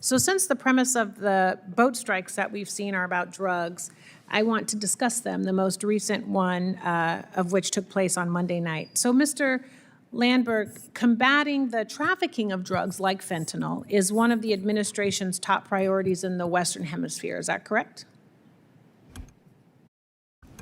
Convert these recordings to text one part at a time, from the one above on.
So since the premise of the boat strikes that we've seen are about drugs, I want to discuss them, the most recent one of which took place on Monday night. So Mr. Landberg, combating the trafficking of drugs like fentanyl is one of the administration's top priorities in the Western Hemisphere. Is that correct?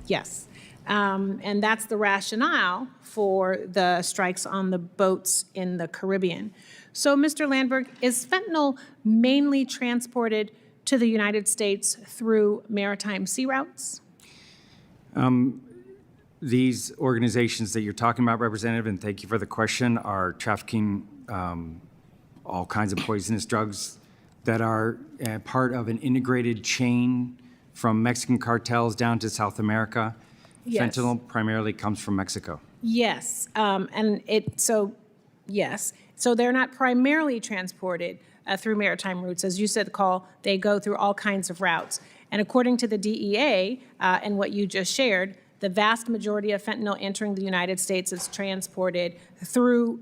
Yes. And that's the rationale for the strikes on the boats in the Caribbean. So, Mr. Landberg, is fentanyl mainly transported to the United States through maritime sea routes? These organizations that you're talking about, Representative, and thank you for the question, are trafficking all kinds of poisonous drugs that are part of an integrated chain from Mexican cartels down to South America. Yes. Fentanyl primarily comes from Mexico. Yes, yes. So they're not primarily transported through maritime routes. As you said, Call, they go through all kinds of routes. And according to the DEA and what you just shared, the vast majority of fentanyl entering the United States is transported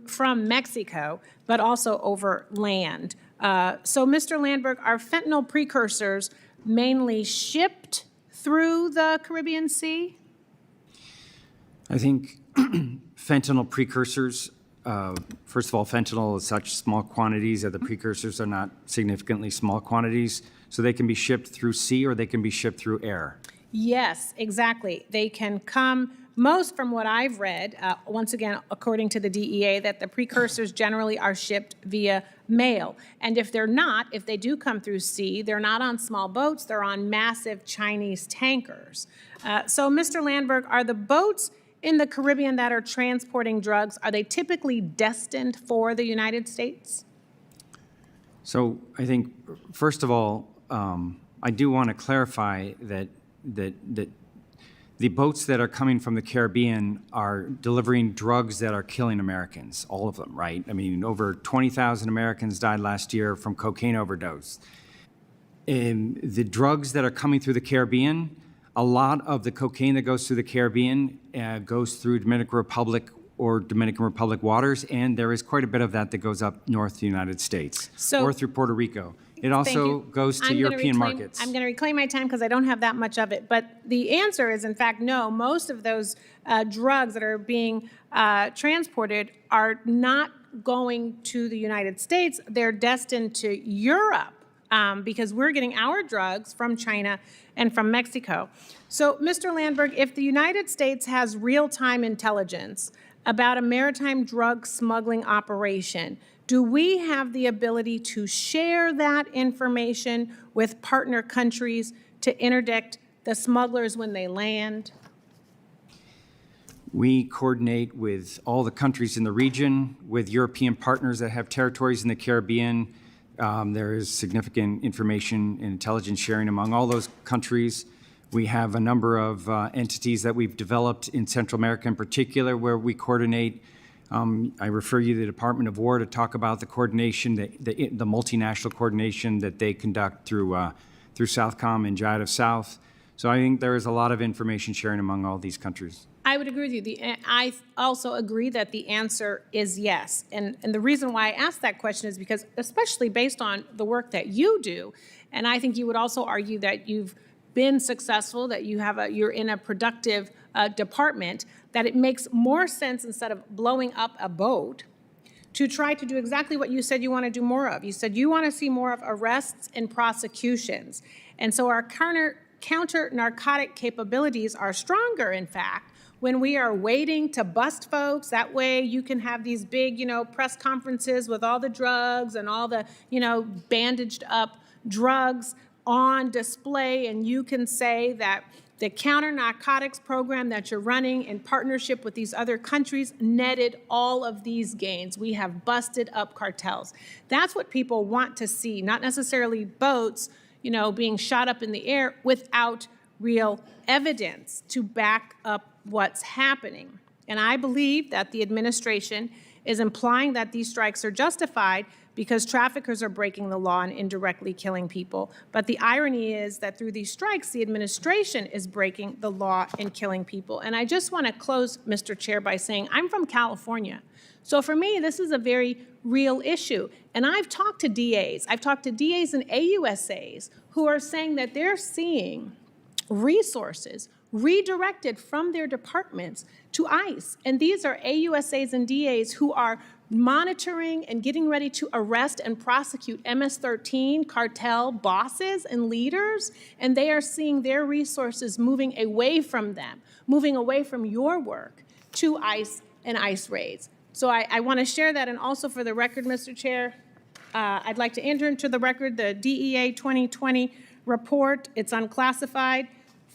from Mexico, but also over land. So, Mr. Landberg, are fentanyl precursors mainly shipped through the Caribbean Sea? I think fentanyl precursors, first of all, fentanyl is such small quantities that the precursors are not significantly small quantities, so they can be shipped through sea or they can be shipped through air. Yes, exactly. They can come, most from what I've read, once again, according to the DEA, that the precursors generally are shipped via mail. And if they're not, if they do come through sea, they're not on small boats, they're on massive Chinese tankers. So, Mr. Landberg, are the boats in the Caribbean that are transporting drugs, are they typically destined for the United States? So I think, first of all, I do want to clarify that the boats that are coming from the Caribbean are delivering drugs that are killing Americans, all of them, right? I mean, over 20,000 Americans died last year from cocaine overdose. And the drugs that are coming through the Caribbean, a lot of the cocaine that goes through the Caribbean goes through Dominican Republic or Dominican Republic waters, and there is quite a bit of that goes up north to the United States or through Puerto Rico. It also goes to European markets. I'm going to reclaim my time because I don't have that much of it. But the answer is, in fact, no. Most of those drugs that are being transported are not going to the United States. They're destined to Europe because we're getting our drugs from China and from Mexico. So, Mr. Landberg, if the United States has real-time intelligence about a maritime drug smuggling operation, do we have the ability to share that information with partner countries to interdict the smugglers when they land? We coordinate with all the countries in the region, with European partners that have territories in the Caribbean. There is significant information and intelligence sharing among all those countries. We have a number of entities that we've developed in Central America in particular where we coordinate. I refer you to the Department of War to talk about the coordination, the multinational coordination that they conduct through Southcom and JIAD of South. So I think there is a lot of information sharing among all these countries. I would agree with you. I also agree that the answer is yes. And the reason why I asked that question is because, especially based on the work that you do, and I think you would also argue that you've been successful, that you're in a productive department, that it makes more sense, instead of blowing up a boat, to try to do exactly what you said you want to do more of. You said you want to see more of arrests and prosecutions. And so our counter-narcotic capabilities are stronger, in fact, when we are waiting to bust folks. That way you can have these big, press conferences with all the drugs and all the, bandaged up drugs on display, and you can say that the counter-narcotics program that you're running in partnership with these other countries netted all of these gains. We have busted up cartels. That's what people want to see, not necessarily boats, being shot up in the air without real evidence to back up what's happening. And I believe that the administration is implying that these strikes are justified because traffickers are breaking the law and indirectly killing people. But the irony is that through these strikes, the administration is breaking the law and killing people. And I just want to close, Mr. Chair, by saying I'm from California. So for me, this is a very real issue. And I've talked to DAs. I've talked to DAs and AUSAs who are saying that they're seeing resources redirected from their departments to ICE. And these are AUSAs and DAs who are monitoring and getting ready to arrest and prosecute MS-13 cartel bosses and leaders, and they are seeing their resources moving away from them, moving away from your work to ICE and ICE raids. So I want to share that, and also for the record, Mr. Chair, I'd like to enter into the record the DEA 2020 report. It's unclassified.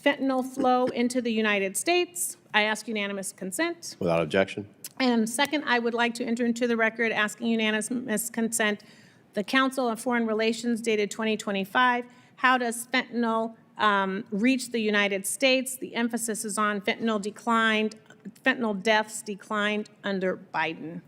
Fentanyl flow into the United States. I ask unanimous consent. Without objection. And second, I would like to enter into the record, asking unanimous consent, the Council on Foreign Relations dated 2025. How does fentanyl reach the United States? The emphasis is on fentanyl deaths declined under Biden.